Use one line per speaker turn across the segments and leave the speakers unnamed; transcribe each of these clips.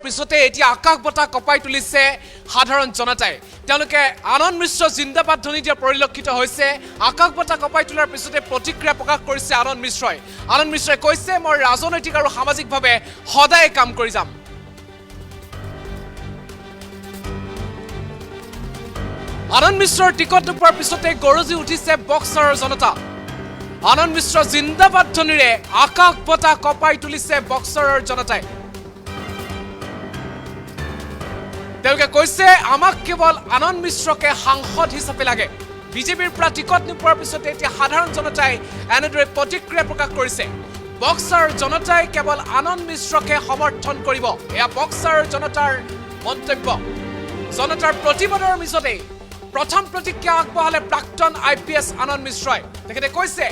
পিছতে এতিয়া আকাশ বঁটা কপাই তুলিছে সাধাৰণ জনতাই তেওঁলোকে আনন্দ মিশ্ৰ জিন্দাবাদ ধ্বনি দিয়া পৰিলক্ষিত হৈছে আকাশ বঁটা কপাই তোলাৰ পিছতে প্ৰতিক্ৰিয়া প্ৰকাশ কৰিছে আনন্দ মিশ্ৰই কৈছে মই ৰাজনৈতিক আৰু সামাজিকভাৱে সদায় কাম কৰি যাম আনন্দ মিশ্ৰৰ টিকট নোপোৱাৰ পিছতে গৰজি উঠিছে বক্সাৰৰ জনতা আনন্দ মিশ্ৰ জিন্দাবাদ ধ্বনিৰে আকাশ বঁটা কপাই তুলিছে বক্সাৰৰ জনতাই তেওঁলোকে কৈছে আমাক কেৱল আনন্দ মিশ্ৰকে সাংসদ হিচাপে লাগে বিজেপিৰ পৰা টিকট নোপোৱাৰ পিছতে এতিয়া সাধাৰণ জনতাই এনেদৰে প্ৰতিক্ৰিয়া প্ৰকাশ কৰিছে বক্সাৰ জনতাই কেৱল আনন্দ মিশ্ৰকে সমৰ্থন কৰিব এয়া বক্সাৰ জনতাৰ মন্তব্য জনতাৰ প্ৰতিবাদৰ মিছতে প্ৰথম প্ৰতিক্ৰিয়া আগবঢ়ালে প্ৰাক্তন IPS আনন্দ মিশ্ৰই তেখেতে কৈছে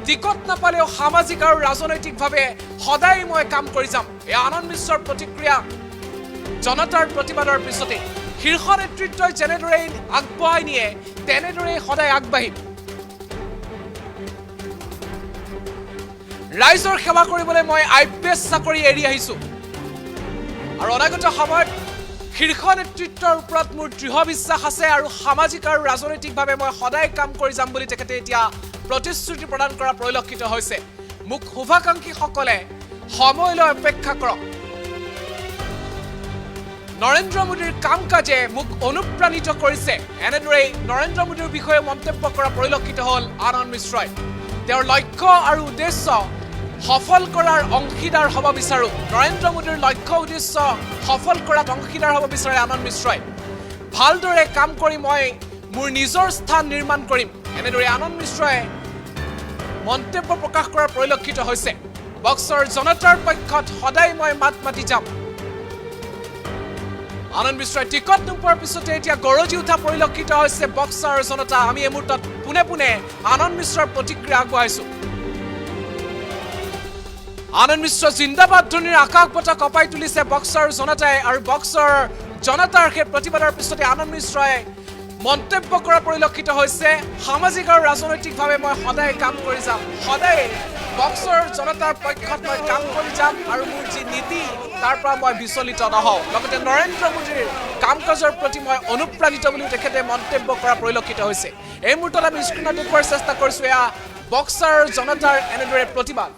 টিকট নাপালেও সামাজিক আৰু ৰাজনৈতিকভাৱে সদায় মই কাম কৰি যাম এয়া আনন্দ মিশ্ৰৰ প্ৰতিক্ৰিয়া জনতাৰ প্ৰতিবাদৰ পিছতে শীৰ্ষ নেতৃত্বই যেনেদৰে আগবঢ়াই নিয়ে তেনেদৰে সদায় আগবাঢ়িম ৰাইজৰ সেৱা কৰিবলৈ মই IPS চাকৰি এৰি আহিছো আৰু অনাগত সময়ত শীৰ্ষ নেতৃত্বৰ ওপৰত মোৰ দৃঢ় বিশ্বাস আছে আৰু সামাজিক আৰু ৰাজনৈতিকভাৱে মই সদায় কাম কৰি যাম বুলি তেখেতে এতিয়া প্ৰতিশ্ৰুতি প্ৰদান কৰা পৰিলক্ষিত হৈছে মোক শুভাকাংক্ষীসকলে সময়লৈ অপেক্ষা কৰক নৰেন্দ্ৰ মোদীৰ কাম কাজে মোক অনুপ্ৰাণিত কৰিছে এনেদৰে নৰেন্দ্ৰ মোদীৰ বিষয়ে মন্তব্য কৰা পৰিলক্ষিত হ'ল আনন্দ মিশ্ৰই তেওঁৰ লক্ষ্য আৰু উদ্দেশ্য সফল কৰাৰ অংশীদাৰ হ'ব বিচাৰো নৰেন্দ্ৰ মোদীৰ লক্ষ্য উদ্দেশ্য সফল কৰাত অংশীদাৰ হ'ব বিচাৰে আনন্দ মিশ্ৰই ভালদৰে কাম কৰি মই মোৰ নিজৰ স্থান নিৰ্মাণ কৰিম এনেদৰে আনন্দ মিশ্ৰই মন্তব্য প্ৰকাশ কৰাৰ পৰিলক্ষিত হৈছে বক্সাৰ জনতাৰ পক্ষত সদায় মই মাত মাতি যাম আনন্দ মিশ্ৰই টিকট নোপোৱাৰ পিছতে এতিয়া গৰজি উঠা পৰিলক্ষিত হৈছে বক্সাৰ জনতা আমি এই মুহূৰ্তত পুনে পুনে আনন্দ মিশ্ৰৰ প্ৰতিক্ৰিয়া আগবঢ়াইছো আনন্দ মিশ্ৰ জিন্দাবাদ ধ্বনিৰ আকাশ বঁটা কপাই তুলিছে বক্সাৰ জনতাই আৰু বক্সাৰ জনতাৰ সেই প্ৰতিবাদৰ পিছতে আনন্দ মিশ্ৰই মন্তব্য কৰা পৰিলক্ষিত হৈছে সামাজিক আৰু ৰাজনৈতিকভাৱে মই সদায় কাম কৰি যাম সদায় বক্সাৰ জনতাৰ পক্ষত মই কাম কৰি যাম আৰু মোৰ যি নীতি তাৰ পৰা মই বিচলিত নহওঁ লগতে নৰেন্দ্ৰ মোদীৰ কাম কাজৰ প্ৰতি মই অনুপ্ৰাণিত বুলি তেখেতে মন্তব্য কৰা পৰিলক্ষিত হৈছে এই মুহূৰ্তত আমি স্ক্ৰীণত দেখুৱাৰ চেষ্টা কৰিছো এয়া বক্সাৰ জনতাৰ এনেদৰে প্ৰতিবাদ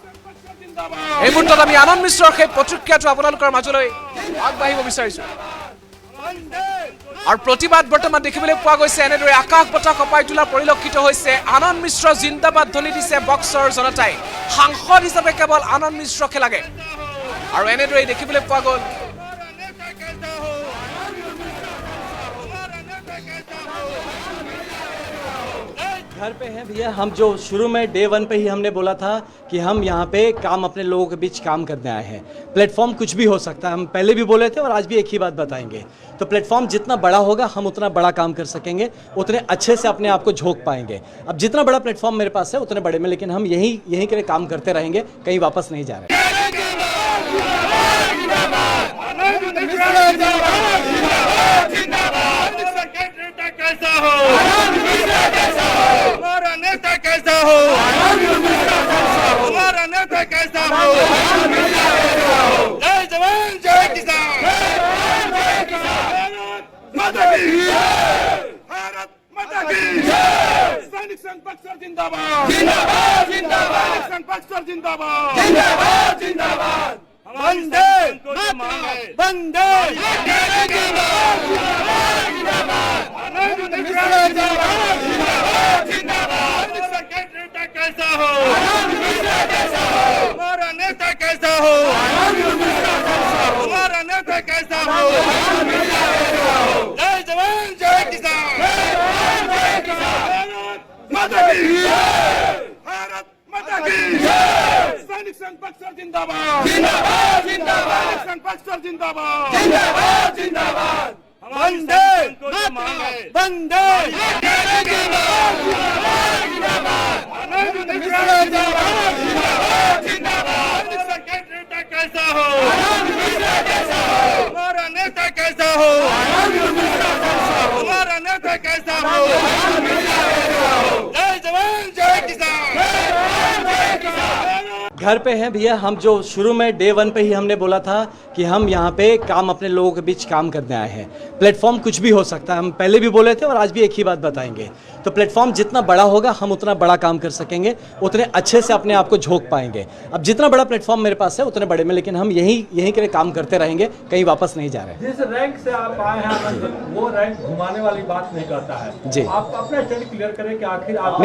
এই মুহূৰ্তত আমি আনন্দ মিশ্ৰৰ সেই প্ৰতিক্ৰিয়াটো আপোনালোকৰ মাজলৈ আগবাঢ়িব বিচাৰিছো আৰু প্ৰতিবাদ বৰ্তমান দেখিবলৈ পোৱা গৈছে এনেদৰে আকাশ বঁটা কপাই তোলা পৰিলক্ষিত হৈছে আনন্দ মিশ্ৰ জিন্দাবাদ ধ্বনি দিছে বক্সাৰ জনতাই সাংসদ হিচাপে কেৱল আনন্দ মিশ্ৰকে লাগে আৰু এনেদৰে দেখিবলৈ পোৱা গ'ল
घर पे हैं भैया हम जो शुरू में डे 1 पे ही हमने बोला था कि हम यहाँ पे काम अपने लोगों के बीच काम करने आए हैं प्लेटफॉर्म कुछ भी हो सकता है हम पहले भी बोले थे और आज भी एक ही बात बताएंगे तो प्लेटफॉर्म जितना बड़ा होगा हम उतना बड़ा काम कर सकेंगे उतने अच्छे से अपने आप को झोंक पाएंगे अब जितना बड़ा प्लेटफॉर्म मेरे पास है उतने बड़े में लेकिन हम यहीं के लिए काम करते रहेंगे कहीं वापस नहीं जा रहे
कैसा हो हमारा नेता कैसा हो हमारा नेता कैसा हो जय जवान जय किसान भारत माता की सैनिक संघ बक्सर जिंदाबाद जिंदाबाद जिंदाबाद संघ बक्सर जिंदाबाद जिंदाबाद जिंदाबाद वंदे वंदे कैसा हो हमारा नेता कैसा हो हमारा नेता कैसा हो जय जवान जय किसान माता की भारत माता की सैनिक संघ बक्सर जिंदाबाद जिंदाबाद जिंदाबाद संघ बक्सर जिंदाबाद जिंदाबाद जिंदाबाद वंदे वंदे कैसा हो हमारा नेता कैसा हो हमारा नेता कैसा हो जय जवान जय किसान
घर पे हैं भैया। हम जो शुरू में डे 1 पे ही हमने बोला था कि हम यहाँ पे काम अपने लोगों के बीच काम करने आए हैं। प्लेटफॉर्म कुछ भी हो सकता है, हम पहले भी बोले थे और आज भी एक ही बात बताएंगे। तो प्लेटफॉर्म जितना बड़ा होगा हम उतना बड़ा काम कर सकेंगे, उतने अच्छे से अपने आप को झोंक पाएंगे। अब जितना बड़ा प्लेटफॉर्म मेरे पास है उतने बड़े में, लेकिन हम यहीं के लिए काम करते रहेंगे, कहीं वापस नहीं जा रहे हैं।
जिस रैंक से आप आए हैं आनंद जी, वो रैंक घुमाने वाली बात नहीं करता है
जी।
आप अपना स्टैंड क्लियर करें कि आखिर आप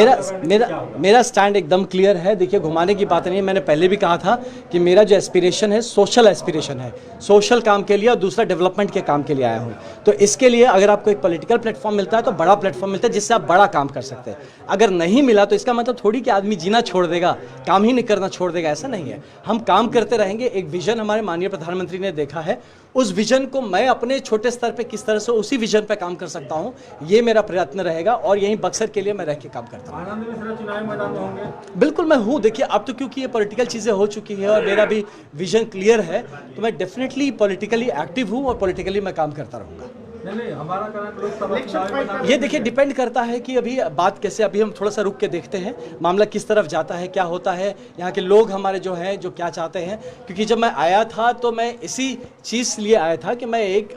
मेरा स्टैंड एकदम क्लियर है। देखिए, घुमाने की बात नहीं है। मैंने पहले भी कहा था कि मेरा जो एस्पिरेशन है सोशल एस्पिरेशन है, सोशल काम के लिए और दूसरा डेवलपमेंट के काम के लिए आया हूँ। तो इसके लिए अगर आपको एक पॉलिटिकल प्लेटफॉर्म मिलता है तो बड़ा प्लेटफॉर्म मिलता है जिससे आप बड़ा काम कर सकते हैं। अगर नहीं मिला तो इसका मतलब थोड़ी कि आदमी जीना छोड़ देगा, काम ही नहीं करना छोड़ देगा, ऐसा नहीं है। हम काम करते रहेंगे। एक विजन हमारे माननीय प्रधानमंत्री ने देखा है, उस विजन को मैं अपने छोटे स्तर पे किस तरह से उसी विजन पे काम कर सकता हूँ, ये मेरा प्रयत्न रहेगा और यहीं बक्सर के लिए मैं रह के काम करता हूँ।
आनंद मिश्रा चुनावी मैदान में होंगे?
बिल्कुल मैं हूँ। देखिए, अब तो क्योंकि ये पॉलिटिकल चीज़ें हो चुकी है और मेरा भी विजन क्लियर है, तो मैं डेफिनेटली पॉलिटिकली एक्टिव हूँ और पॉलिटिकली मैं काम करता रहूँगा।
नहीं, हमारा कहना लोकसभा चुनावी मैदान
ये देखिए डिपेंड करता है कि अभी बात कैसे, अभी हम थोड़ा सा रुक के देखते हैं मामला किस तरफ जाता है, क्या होता है, यहाँ के लोग हमारे जो हैं जो क्या चाहते हैं। क्योंकि जब मैं आया था तो मैं इसी चीज़ लिए आया था कि मैं एक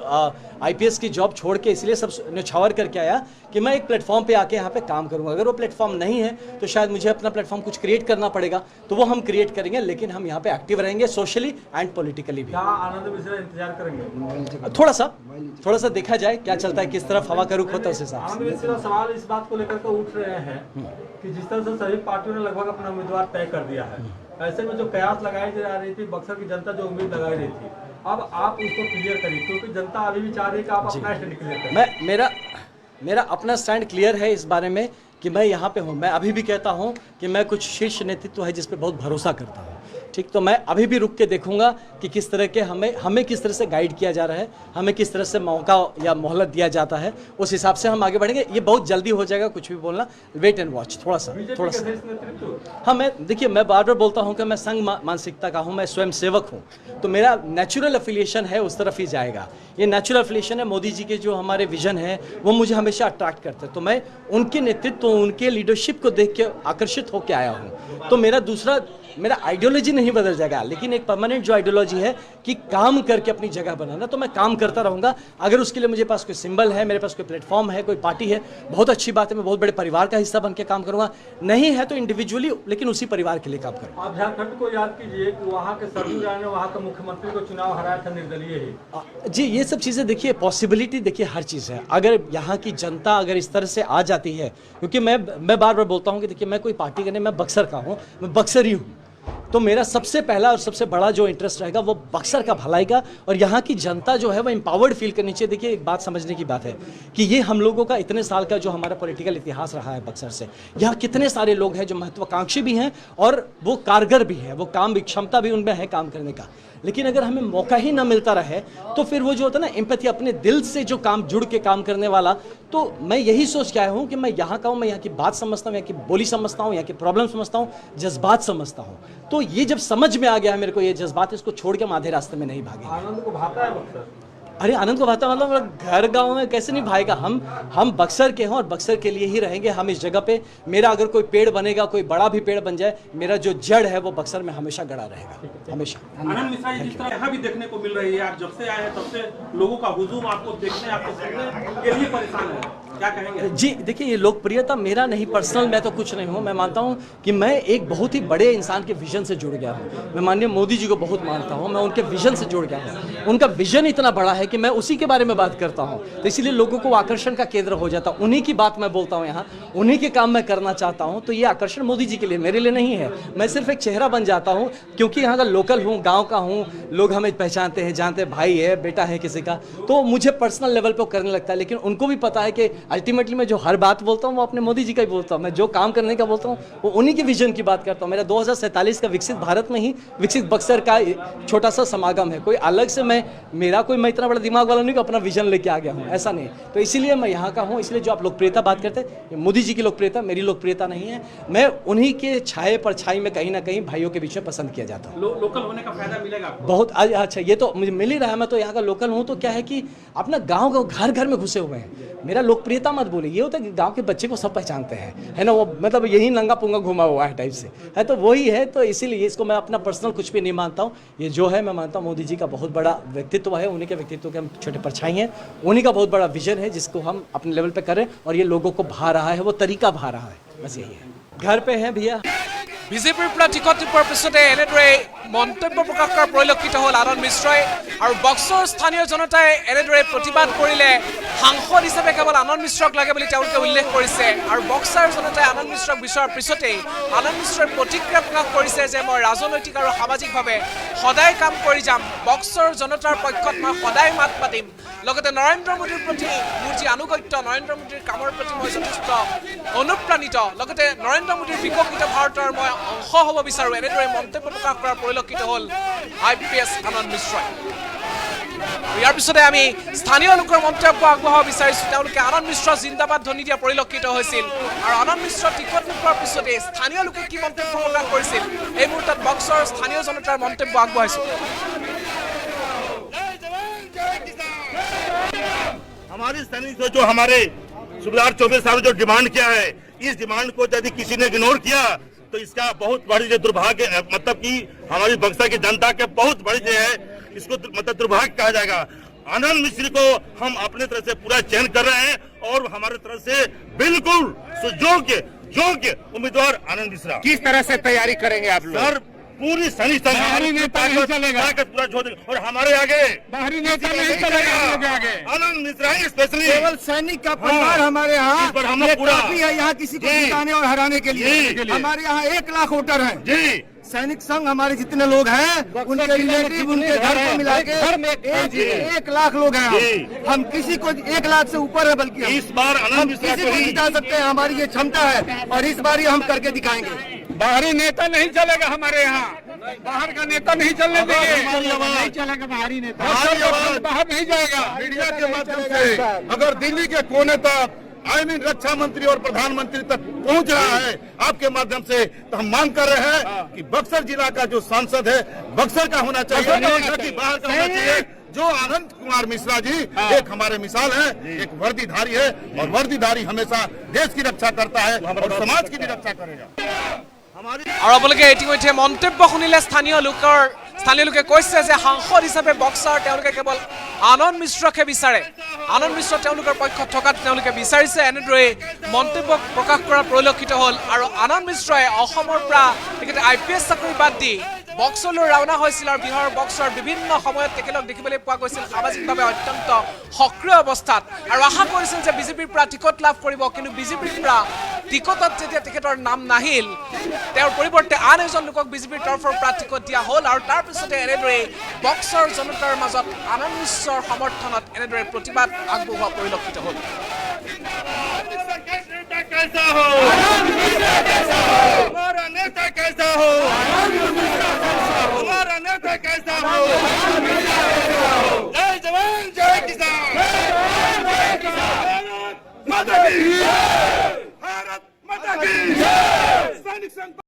IPS की जॉब छोड़ के इसलिए सब न्यौछावर करके आया कि मैं एक प्लेटफॉर्म पे आके यहाँ पे काम करूँगा। अगर वो प्लेटफॉर्म नहीं है तो शायद मुझे अपना प्लेटफॉर्म कुछ क्रिएट करना पड़ेगा, तो वो हम क्रिएट करेंगे। लेकिन हम यहाँ पे एक्टिव रहेंगे सोशली एंड पॉलिटिकली भी।
क्या आनंद मिश्रा इंतजार करेंगे?
थोड़ा सा देखा जाए क्या चलता है, किस तरफ हवा का रुख होता है उस हिसाब से।
आनंद मिश्रा सवाल इस बात को लेकर के उठ रहे हैं कि जिस तरह से सभी पार्टियों ने लगभग अपना उम्मीदवार तय कर दिया है, ऐसे में जो कयास लगाई जा रही थी, बक्सर की जनता जो उम्मीद लगाई रही थी, अब आप उसको क्लियर करिए, क्योंकि जनता अभी भी चाह रही है कि आप अपना स्टैंड क्लियर करें।
मेरा अपना स्टैंड क्लियर है इस बारे में कि मैं यहाँ पे हूँ। मैं अभी भी कहता हूँ कि मैं कुछ शीर्ष नेतृत्व है जिस पे बहुत भरोसा करता हूँ, ठीक। तो मैं अभी भी रुक के देखूंगा कि किस तरह के हमें किस तरह से गाइड किया जा रहा है, हमें किस तरह से मौका या मोहलत दिया जाता है, उस हिसाब से हम आगे बढ़ेंगे। ये बहुत जल्दी हो जाएगा, कुछ भी बोलना, वेट एंड वॉच थोड़ा सा। हाँ, मैं बार बार बोलता हूँ कि मैं संघ मानसिकता का हूँ, मैं स्वयं सेवक हूँ, तो मेरा नेचुरल एफिलिएशन है उस तरफ ही जाएगा। ये नेचुरल एफिलिएशन है। मोदी जी के जो हमारे विजन है वो मुझे हमेशा अट्रैक्ट करते हैं, तो मैं उनके नेतृत्व, उनके लीडरशिप को देख के आकर्षित होकर आया हूँ। तो मेरा आइडियोलॉजी नहीं बदल जाएगा, लेकिन एक परमानेंट जो आइडियोलॉजी है कि काम करके अपनी जगह बनाना, तो मैं काम करता रहूँगा। अगर उसके लिए मुझे पास कोई सिंबल है, मेरे पास कोई प्लेटफॉर्म है, कोई पार्टी है, बहुत अच्छी बात है, मैं बहुत बड़े परिवार का हिस्सा बन के काम करूँगा। नहीं है तो इंडिविजुअली, लेकिन उसी परिवार के लिए काम करूँगा।
आप झारखंड को याद कीजिए कि वहाँ के सरजू राय ने वहाँ के मुख्यमंत्री को चुनाव हराया था निर्दलीय ही।
जी, ये सब चीज़ें देखिए, पॉसिबिलिटी देखिए हर चीज़ है। अगर यहाँ की जनता अगर इस तरह से आ जाती है, क्योंकि मैं बार बार बोलता हूँ कि देखिए मैं कोई पार्टी का नहीं, मैं बक्सर का हूँ, मैं बक्सर ही हूँ। तो मेरा सबसे पहला और सबसे बड़ा जो इंटरेस्ट रहेगा वो बक्सर का भलाई का, और यहाँ की जनता जो है वो एम्पावर्ड फील करनी चाहिए। देखिए, एक बात समझने की बात है कि ये हम लोगों का इतने साल का जो हमारा पॉलिटिकल इतिहास रहा है बक्सर से, यहाँ कितने सारे लोग हैं जो महत्वाकांक्षी भी हैं और वो कारगर भी है, वो काम क्षमता भी उनमें है काम करने का। लेकिन अगर हमें मौका ही ना मिलता रहे तो फिर वो जो होता है ना एम्पैथी, अपने दिल से जो काम जुड़ के काम करने वाला, तो मैं यही सोच के आया हूँ कि मैं यहाँ का हूँ, मैं यहाँ की बात समझता हूँ, यहाँ की बोली समझता हूँ, यहाँ की प्रॉब्लम समझता हूँ, जज्बात समझता हूँ। तो ये जब समझ में आ गया है मेरे को ये जज्बात, इसको छोड़ के हम आधे रास्ते में नहीं भागे।
आनंद को भाता है बक्सर?
अरे आनंद को भाता मतलब घर गांव में कैसे नहीं भाएगा। हम बक्सर के हैं और बक्सर के लिए ही रहेंगे। हम इस जगह पे, मेरा अगर कोई पेड़ बनेगा, कोई बड़ा भी पेड़ बन जाए, मेरा जो जड़ है वो बक्सर में हमेशा गड़ा रहेगा, हमेशा।
आनंद मिश्रा जी, जिस तरह यहाँ भी देखने को मिल रही है, आप जब से आए हैं तब से लोगों का हुजूम आपको देखने, आपको सुनने के लिए परेशान है, क्या कहेंगे?
जी देखिए, ये लोकप्रियता मेरा नहीं, पर्सनल मैं तो कुछ नहीं हूँ। मैं मानता हूँ कि मैं एक बहुत ही बड़े इंसान के विजन से जुड़ गया हूँ। मैं माननीय मोदी जी को बहुत मानता हूँ, मैं उनके विजन से जुड़ गया हूँ। उनका विजन इतना बड़ा है कि मैं उसी के बारे में बात करता हूँ, तो इसीलिए लोगों को आकर्षण का केंद्र हो जाता हूँ। उन्हीं की बात मैं बोलता हूँ यहाँ, उन्हीं के काम मैं करना चाहता हूँ। तो ये आकर्षण मोदी जी के लिए, मेरे लिए नहीं है। मैं सिर्फ एक चेहरा बन जाता हूँ क्योंकि यहाँ का लोकल हूँ, गाँव का हूँ, लोग हमें पहचानते हैं, जानते, भाई है, बेटा है किसी का, तो मुझे पर्सनल लेवल पर करने लगता है। लेकिन उनको भी पता है कि अल्टीमेटली मैं जो हर बात बोलता हूँ वो अपने मोदी जी का ही बोलता हूँ। मैं जो काम करने का बोलता हूँ वो उन्हीं के विजन की बात करता हूँ। मेरा 2047 का विकसित भारत में ही विकसित बक्सर का छोटा सा समागम है। कोई अलग से मैं इतना बड़ा बड़ा दिमाग वाला नहीं कि अपना विजन लेके आ गया हूँ, ऐसा नहीं। तो इसीलिए मैं यहाँ का हूँ। इसलिए जो आप लोकप्रियता बात करते हैं, ये मोदी जी की लोकप्रियता, मेरी लोकप्रियता नहीं है। मैं उन्हीं के छाए पर छाई में कहीं ना कहीं भाइयों के बीच में पसंद किया जाता हूँ।
लोकल होने का फायदा मिलेगा आपको?
बहुत अच्छा, ये तो मुझे मिल ही रहा है। मैं तो यहाँ का लोकल हूँ, तो क्या है कि अपना गाँव घर घर में घुसे हुए हैं। मेरा लोकप्रियता मत बोले, ये होता है कि गाँव के बच्चे को सब पहचानते हैं, है ना। वो मतलब यही नंगा पुंगा घुमा हुआ है टाइप से है, तो वही है। तो इसीलिए इसको मैं अपना पर्सनल कुछ भी नहीं मानता हूँ। ये जो है मैं मानता हूँ मोदी जी का बहुत बड़ा व्यक्तित्व है, उन्हीं के व्यक्तित्व के हम छोटे परछाई हैं, उन्हीं का बहुत बड़ा विजन है जिसको हम अपने लेवल पे करें, और ये लोगों को भा रहा है, वो तरीका भा रहा है, बस यही है। घर पे हैं भैया।
বিজেপিৰ পৰা টিকট নোপোৱাৰ পিছতে এনেদৰে মন্তব্য প্ৰকাশ কৰা পৰিলক্ষিত হ'ল আনন্দ মিশ্ৰই। আৰু বক্সৰ স্থানীয় জনতাই এনেদৰে প্ৰতিবাদ কৰিলে সাংসদ হিচাপে কেৱল আনন্দ মিশ্ৰক লাগে বুলি তেওঁলোকে উল্লেখ কৰিছে। আৰু বক্সাৰ জনতাই আনন্দ মিশ্ৰক বিচৰাৰ পিছতেই আনন্দ মিশ্ৰই প্ৰতিক্ৰিয়া প্ৰকাশ কৰিছে যে মই ৰাজনৈতিক আৰু সামাজিকভাৱে সদায় কাম কৰি যাম, বক্সৰ জনতাৰ পক্ষত মই সদায় মাত মাতিম। লগতে নৰেন্দ্ৰ মোদীৰ প্ৰতি মোৰ যি আনুগত্য, নৰেন্দ্ৰ মোদীৰ কামৰ প্ৰতি মই যথেষ্ট অনুপ্ৰাণিত, লগতে নৰেন্দ্ৰ মোদীৰ বিকশিত ভাৰতৰ মই অংশ হ'ব বিচাৰোঁ, এনেদৰে মন্তব্য প্ৰকাশ কৰাৰ পৰিলক্ষিত হ'ল IPS আনন্দ মিশ্ৰই। ইয়াৰ পিছতে আমি স্থানীয় লোকৰ মন্তব্য আগবঢ়াব বিচাৰিছোঁ। তেওঁলোকে আনন্দ মিশ্ৰ জিন্দাবাদ ধ্বনি দিয়া পৰিলক্ষিত হৈছিল। আৰু আনন্দ মিশ্ৰ টিকট নোপোৱাৰ পিছতে স্থানীয় লোকে কি মন্তব্য প্ৰকাশ কৰিছিল, এই মুহূৰ্তত বক্সৰ স্থানীয় জনতাৰ মন্তব্য আগবঢ়াইছোঁ।
हमारी सैनिक जो हमारे सुबेदार चौबे साहब जो डिमांड किया है, इस डिमांड को यदि किसी ने इग्नोर किया तो इसका बहुत बड़ी जो दुर्भाग्य, मतलब कि हमारी बक्सर की जनता के बहुत बड़ी जो है इसको मतलब दुर्भाग्य कहा जाएगा। आनंद मिश्र को हम अपने तरफ से पूरा चयन कर रहे हैं और हमारे तरफ से बिल्कुल योग्य उम्मीदवार आनंद मिश्रा।
किस तरह से तैयारी करेंगे आप लोग?
सर पूरी सैनिक
बाहरी नेता नहीं चलेगा,
पूरा छोड़ देंगे और हमारे आगे
बाहरी नेता नहीं चलेगा हम लोग के आगे।
आनंद मिश्रा स्पेशली
केवल सैनिक का परिवार हमारे यहाँ
इस पर हम लोग पूरा
काफी है, यहाँ किसी को
जी।
जिताने और हराने के
जी।
लिए। हमारे यहाँ 1 लाख वोटर हैं।
जी
सैनिक संघ हमारे जितने लोग हैं, उनके रिलेटिव, उनके घर को मिला के 1 लाख लोग हैं। हम किसी को 1 लाख से ऊपर है, बल्कि
इस बार आनंद
हम
मिश्रा
किसी
को
को
ही
जिता सकते हैं। हमारी ये क्षमता है और इस बार ये हम करके दिखाएंगे। बाहरी नेता नहीं चलेगा हमारे यहाँ, बाहर का नेता नहीं चलने देंगे, नहीं चलेगा बाहरी नेता, बाहर नहीं जाएगा।
मीडिया के माध्यम से अगर दिल्ली के कोने तक रक्षा मंत्री और प्रधानमंत्री तक पहुंच रहा है आपके माध्यम से, तो हम मांग कर रहे हैं कि बक्सर जिला का जो सांसद है बक्सर का होना चाहिए, न कि बाहर का होना चाहिए। जो आनंद कुमार मिश्रा जी एक हमारे मिसाल है, एक वर्दीधारी है और वर्दीधारी हमेशा देश की रक्षा करता है और समाज की भी रक्षा करेगा।
আৰু আপোনালোকে ইতিমধ্যে মন্তব্য শুনিলে স্থানীয় লোকে কৈছে যে সাংসদ হিচাপে বক্সাৰ তেওঁলোকে কেৱল আনন্দ মিশ্ৰকে বিচাৰে, আনন্দ মিশ্ৰ তেওঁলোকৰ পক্ষত থকাত তেওঁলোকে বিচাৰিছে, এনেদৰে মন্তব্য প্ৰকাশ কৰা পৰিলক্ষিত হ'ল। আৰু আনন্দ মিশ্ৰই অসমৰ পৰা তেখেতে IPS চাকৰি বাদ দি বক্সলৈ ৰাওনা হৈছিল আৰু বিহাৰৰ বক্সৰ বিভিন্ন সময়ত তেখেতক দেখিবলৈ পোৱা গৈছিল সামাজিকভাৱে অত্যন্ত সক্ৰিয় অৱস্থাত, আৰু আশা কৰিছিল যে বিজেপিৰ পৰা টিকট লাভ কৰিব। কিন্তু বিজেপিৰ পৰা টিকটত যেতিয়া তেখেতৰ নাম নাহিল, তেওঁৰ পৰিৱৰ্তে আন এজন লোকক বিজেপিৰ তৰফৰ পৰা টিকট দিয়া হ'ল। আৰু তাৰপিছতে এনেদৰে বক্সৰ জনতাৰ মাজত আনন্দ মিশ্ৰৰ সমৰ্থনত এনেদৰে প্ৰতিবাদ আগবঢ়োৱা পৰিলক্ষিত হ'ল।
कैसा हो हमारा नेता, कैसा हो हमारा नेता, कैसा हो। जय जवान जय किसान, भारत माता की, भारत माता की। सैनिक संघ